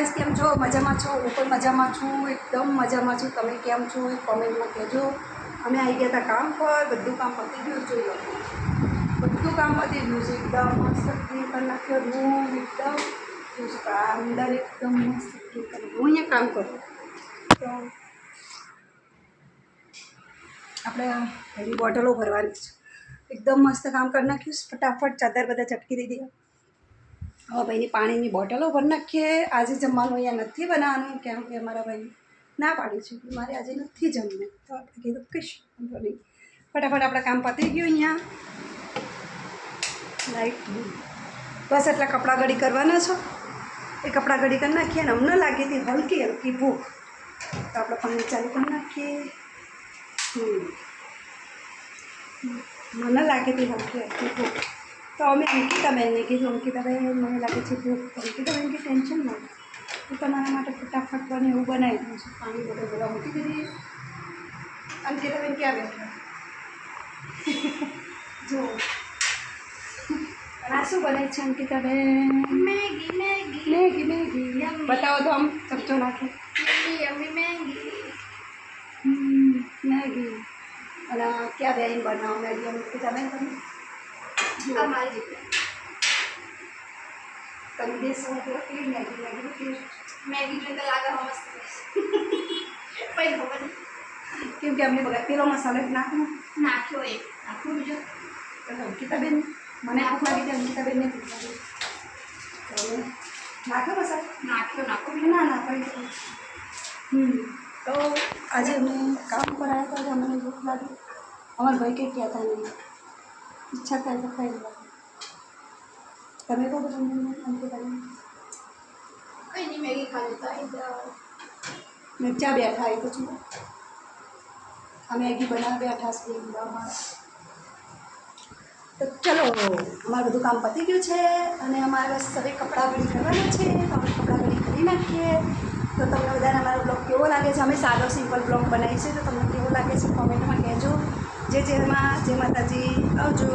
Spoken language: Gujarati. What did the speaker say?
ગાઈસ કેમ છો? મજામાં છો? હું પણ મજામાં છું, એકદમ મજામાં છું. તમે કેમ છો એ કોમેન્ટમાં કહેજો. અમે આવી ગયા હતા કામ પર, બધું કામ પતી ગયું. જોઈ લો, બધું કામ પતી ગયું છે. એકદમ મસ્ત ક્લીન કરી નાખ્યો રૂમ, એકદમ અંદર એકદમ મસ્ત ક્લીન કરી. હું અહીંયા કામ કરું તો આપણે એની બોટલો ભરવાની છે. એકદમ મસ્ત કામ કરી નાખ્યું. ફટાફટ ચાદર બધા ચટકી દીધી. હવે ભાઈની પાણીની બોટલો ભરી નાખીએ. આજે જમવાનું અહીંયા નથી બનાવવાનું, કેમ કે અમારા ભાઈ ના પાડી છે કે મારે આજે નથી જમવું. તો આપણે કીધું કશ વાંધો નહીં, ફટાફટ આપણા કામ પતી ગયું. અહીંયા લાઈટ બસ એટલા કપડાં ઘડી કરવાના છો. એ કપડાં ઘડી કરી નાખીએ ને અમને લાગી હતી હલકી હલકી ભૂખ, તો આપણે પાણી ચાલુ કરી નાખીએ. મને લાગે હતી હલકી હલકી ભૂખ, તો અમે અંકિતાબેનને કીધું, અંકિતાબેન મને લાગે છે ભૂખ. અંકિતાબેન કે ટેન્શન ન લો, હું તમારા માટે ફટાફટ બને એવું બનાવી દઉં છું. પાણી બધું બધા મૂકી દીધી. અંકિતાબેન ક્યાં બેઠા જો આ શું બને છે અંકિતાબેન? મેગી મેગી મેગી મેગી બતાવો તો આમ ચમચો નાખી. યમ્મી મેગી મેગી અને ક્યાં બેન બનાવો મેગી અંકિતાબેન? તમે અમારી તમે દેશો કેવી મેગી મેગી ટેસ્ટ મેગી જોઈને લાગે મસ્ત પછી ખબર કેમ કે અમને બધા પેલો મસાલો જ નાખવાનો. નાખ્યો એક નાખ્યો બીજો અંકિતાબેન મને ભૂખ લાગી છે, અંકિતાબેનને ભૂખ લાગી તો નાખ્યો મસાલો? નાખ્યો ના ના કઈ તો આજે અમે કામ પર આવ્યા હતા, અમને ભૂખ લાગી. અમારા ભાઈ કંઈ કહેતા નહીં, ઈચ્છા થાય તો ખાઈ લેવા. તમે કહો તો તમને અંકિતાબેન કઈ નહીં મેગી ખાલી મેં ચા બેઠા આવી પછી અમે મેગી બનાવી બેઠા છીએ. તો ચલો અમારું બધું કામ પતી ગયું છે અને અમારે બસ હવે કપડાં ઘડી કરવાના છે. તો અમે કપડાં ઘડી કરી નાખીએ. તો તમને બધાને અમારો બ્લોગ કેવો લાગે છે? અમે સાદો સિમ્પલ બ્લોગ બનાવીએ છીએ, તો તમને કેવો લાગે છે કોમેન્ટમાં કહેજો. જય માતાજી, આવજો.